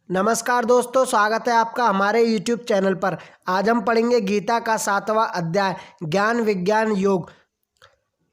नमस्कार दोस्तों, स्वागत है आपका हमारे YouTube चैनल पर। आज हम पढ़ेंगे गीता का 7वां अध्याय ज्ञान विज्ञान योग।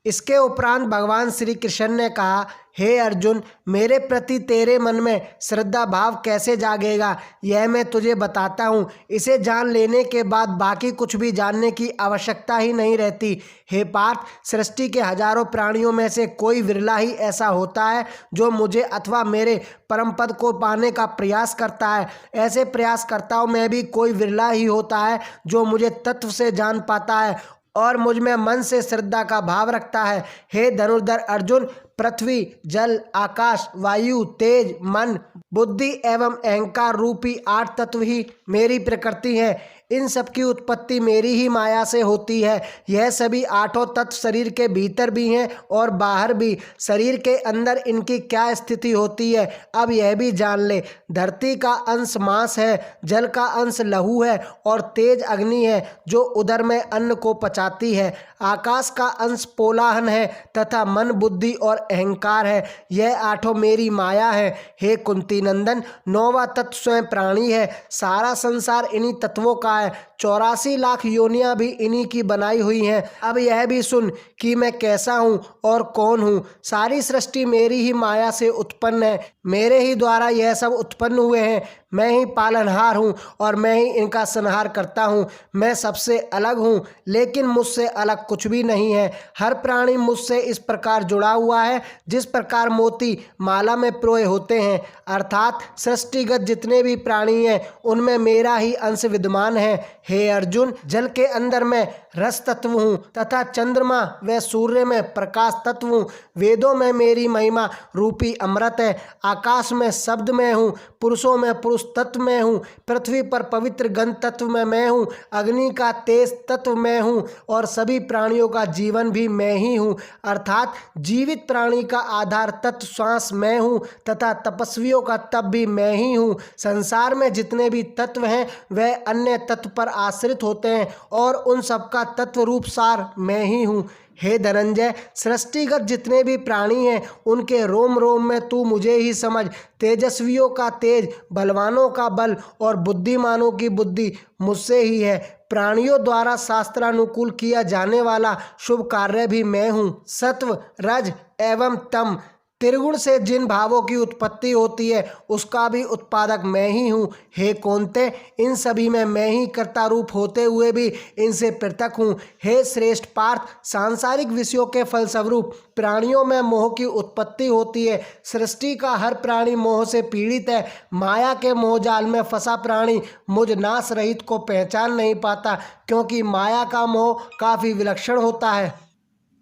इसके उपरांत भगवान श्री कृष्ण ने कहा, हे अर्जुन, मेरे प्रति तेरे मन में श्रद्धा भाव कैसे जागेगा, यह मैं तुझे बताता हूँ। इसे जान लेने के बाद बाकी कुछ भी जानने की आवश्यकता ही नहीं रहती। हे पार्थ, सृष्टि के हजारों प्राणियों में से कोई विरला ही ऐसा होता है जो मुझे अथवा मेरे परम पद को पाने का प्रयास करता है। ऐसे प्रयासकर्ताओं में भी कोई विरला ही होता है जो मुझे तत्व से जान पाता है और मुझ में मन से श्रद्धा का भाव रखता है। हे धनुर्धर अर्जुन, पृथ्वी, जल, आकाश, वायु, तेज, मन, बुद्धि एवं अहंकार रूपी 8 तत्व ही मेरी प्रकृति है। इन सब की उत्पत्ति मेरी ही माया से होती है। यह सभी 8 तत्व शरीर के भीतर भी हैं और बाहर भी। शरीर के अंदर इनकी क्या स्थिति होती है, अब यह भी जान ले। धरती का अंश मांस है, जल का अंश लहू है और तेज अग्नि है जो उदर में अन्न को पचाती है। आकाश का अंश पोलाहन है तथा मन, बुद्धि और अहंकार है। यह 8 मेरी माया है। हे कुंती नंदन, 9वां तत्व स्वयं प्राणी है। सारा संसार इन्हीं तत्वों का है। 84 लाख योनियां भी इन्हीं की बनाई हुई हैं। अब यह भी सुन कि मैं कैसा हूँ और कौन हूँ। सारी सृष्टि मेरी ही माया से उत्पन्न है। मेरे ही द्वारा यह सब उत्पन्न हुए हैं। मैं ही पालनहार हूँ और मैं ही इनका संहार करता हूँ। मैं सबसे अलग हूँ, लेकिन मुझसे अलग कुछ भी नहीं है। हर प्राणी मुझसे इस प्रकार जुड़ा हुआ है जिस प्रकार मोती माला में पिरोए होते हैं। अर्थात सृष्टिगत जितने भी प्राणी हैं उनमें मेरा ही अंश विद्यमान है। हे अर्जुन, जल के अंदर मैं रस तत्व हूँ तथा चंद्रमा व सूर्य में प्रकाश तत्व हूँ। वेदों में मेरी महिमा रूपी अमृत है। आकाश में शब्द में हूँ, पुरुषों में पुरुष तत्व में हूँ, पृथ्वी पर पवित्र गंध तत्व में मैं हूँ, अग्नि का तेज तत्व में हूँ और सभी प्राणियों का जीवन भी मैं ही हूँ। अर्थात जीवित प्राणी का आधार तत्व श्वास मैं हूँ तथा तपस्वियों का तप भी मैं ही हूँ। संसार में जितने भी तत्व हैं वह अन्य तत्व पर आश्रित होते हैं और उन सबका तत्व रूप सार मैं ही हूँ। हे धनंजय, सृष्टिगत जितने भी प्राणी हैं उनके रोम रोम में तू मुझे ही समझ। तेजस्वियों का तेज, बलवानों का बल और बुद्धिमानों की बुद्धि मुझसे ही है। प्राणियों द्वारा शास्त्रानुकूल किया जाने वाला शुभ कार्य भी मैं हूँ। सत्व, रज एवं तम त्रिगुण से जिन भावों की उत्पत्ति होती है उसका भी उत्पादक मैं ही हूँ। हे कौन्ते, इन सभी में मैं ही कर्ता रूप होते हुए भी इनसे पृथक हूँ। हे श्रेष्ठ पार्थ, सांसारिक विषयों के फलस्वरूप प्राणियों में मोह की उत्पत्ति होती है। सृष्टि का हर प्राणी मोह से पीड़ित है। माया के मोहजाल में फंसा प्राणी मुझ नाश रहित को पहचान नहीं पाता, क्योंकि माया का मोह काफ़ी विलक्षण होता है।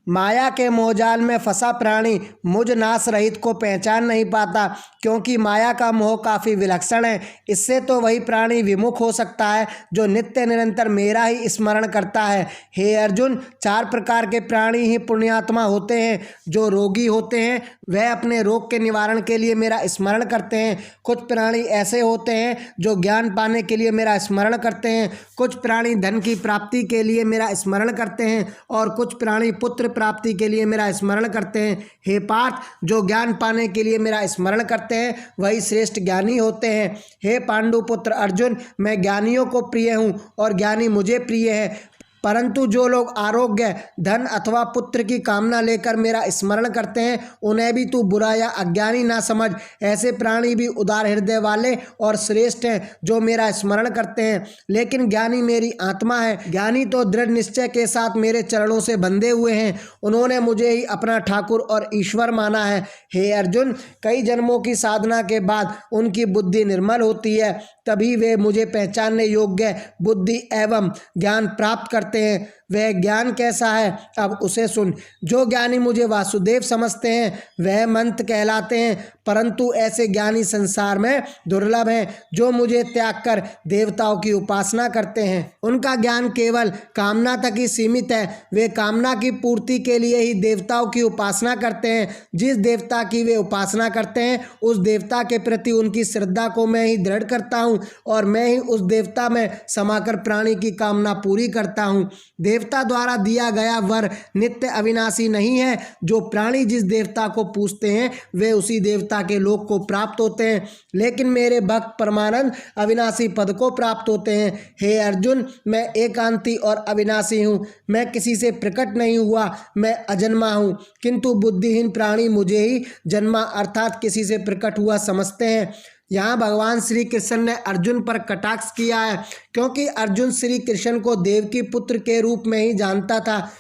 माया के मोहजाल में फंसा प्राणी मुझ नाश रहित को पहचान नहीं पाता, क्योंकि माया का मोह काफ़ी विलक्षण है। इससे तो वही प्राणी विमुख हो सकता है जो नित्य निरंतर मेरा ही स्मरण करता है। हे अर्जुन, 4 प्रकार के प्राणी ही पुण्यात्मा होते हैं। जो रोगी होते हैं वह अपने रोग के निवारण के लिए मेरा स्मरण करते हैं। कुछ प्राणी ऐसे होते हैं जो ज्ञान पाने के लिए मेरा स्मरण करते हैं। कुछ प्राणी धन की प्राप्ति के लिए मेरा स्मरण करते हैं और कुछ प्राणी पुत्र प्राप्ति के लिए मेरा स्मरण करते हैं। हे पार्थ, जो ज्ञान पाने के लिए मेरा स्मरण करते हैं वही श्रेष्ठ ज्ञानी होते हैं। हे पांडुपुत्र अर्जुन, मैं ज्ञानियों को प्रिय हूँ और ज्ञानी मुझे प्रिय है। परंतु जो लोग आरोग्य, धन अथवा पुत्र की कामना लेकर मेरा स्मरण करते हैं उन्हें भी तू बुरा या अज्ञानी ना समझ। ऐसे प्राणी भी उदार हृदय वाले और श्रेष्ठ हैं जो मेरा स्मरण करते हैं। लेकिन ज्ञानी मेरी आत्मा है। ज्ञानी तो दृढ़ निश्चय के साथ मेरे चरणों से बंधे हुए हैं। उन्होंने मुझे ही अपना ठाकुर और ईश्वर माना है। हे अर्जुन, कई जन्मों की साधना के बाद उनकी बुद्धि निर्मल होती है, तभी वे मुझे पहचानने योग्य बुद्धि एवं ज्ञान प्राप्त करते हैं। वह ज्ञान कैसा है, अब उसे सुन। जो ज्ञानी मुझे वासुदेव समझते हैं वह मंत्र कहलाते हैं, परंतु ऐसे ज्ञानी संसार में दुर्लभ हैं। जो मुझे त्याग कर देवताओं की उपासना करते हैं उनका ज्ञान केवल कामना तक ही सीमित है। वे कामना की पूर्ति के लिए ही देवताओं की उपासना करते हैं। जिस देवता की वे उपासना करते हैं उस देवता के प्रति उनकी श्रद्धा को मैं ही दृढ़ करता हूँ और मैं ही उस देवता में समाकर प्राणी की कामना पूरी करता हूँ। देवता द्वारा दिया गया वर नित्य अविनाशी नहीं है। जो प्राणी जिस देवता को पूजते हैं वे उसी देवता के लोक को प्राप्त होते हैं, लेकिन मेरे भक्त परमानंद अविनाशी पद को प्राप्त होते हैं। हे अर्जुन, मैं एकांती और अविनाशी हूँ, मैं किसी से प्रकट नहीं हुआ, मैं अजन्मा हूँ, किंतु बुद्धिहीन प्राणी मुझे ही जन्मा अर्थात किसी से प्रकट हुआ समझते हैं। यहाँ भगवान श्री कृष्ण ने अर्जुन पर कटाक्ष किया है, क्योंकि अर्जुन श्री कृष्ण को देव की पुत्र के रूप में ही जानता था,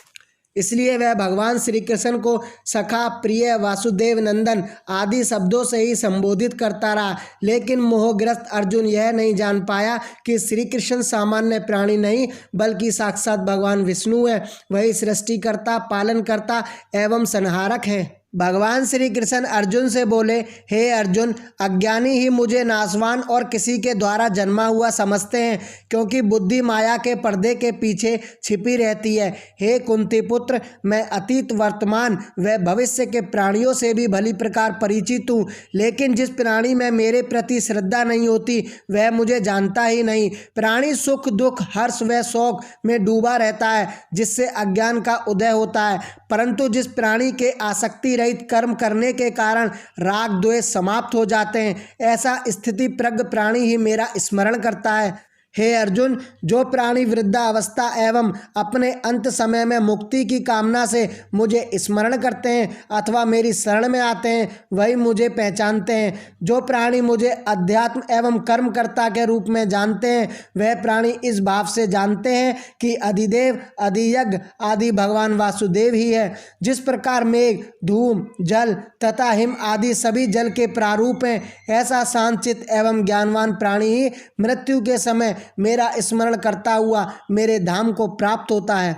इसलिए वह भगवान श्री कृष्ण को सखा, प्रिय, वासुदेव नंदन आदि शब्दों से ही संबोधित करता रहा। लेकिन मोहग्रस्त अर्जुन यह नहीं जान पाया कि श्री कृष्ण सामान्य प्राणी नहीं बल्कि साक्षात भगवान विष्णु है। वही सृष्टिकर्ता, पालनकर्ता एवं संहारक है। भगवान श्री कृष्ण अर्जुन से बोले, हे अर्जुन, अज्ञानी ही मुझे नाशवान और किसी के द्वारा जन्मा हुआ समझते हैं, क्योंकि बुद्धि माया के पर्दे के पीछे छिपी रहती है। हे कुंती पुत्र, मैं अतीत, वर्तमान व भविष्य के प्राणियों से भी भली प्रकार परिचित हूँ, लेकिन जिस प्राणी में मेरे प्रति श्रद्धा नहीं होती वह मुझे जानता ही नहीं। प्राणी सुख, दुख, हर्ष व शोक में डूबा रहता है, जिससे अज्ञान का उदय होता है, परंतु जिस प्राणी के आसक्ति कर्म करने के कारण राग द्वेष समाप्त हो जाते हैं, ऐसा स्थिति प्रज्ञ प्राणी ही मेरा स्मरण करता है। हे अर्जुन, जो प्राणी वृद्धावस्था एवं अपने अंत समय में मुक्ति की कामना से मुझे स्मरण करते हैं अथवा मेरी शरण में आते हैं वही मुझे पहचानते हैं। जो प्राणी मुझे अध्यात्म एवं कर्मकर्ता के रूप में जानते हैं वह प्राणी इस भाव से जानते हैं कि अधिदेव, अधियज्ञ आदि भगवान वासुदेव ही है। जिस प्रकार मेघ, धूम, जल तथा हिम आदि सभी जल के प्रारूप हैं, ऐसा शांतचित्त एवं ज्ञानवान प्राणी ही मृत्यु के समय मेरा स्मरण करता हुआ मेरे धाम को प्राप्त होता है।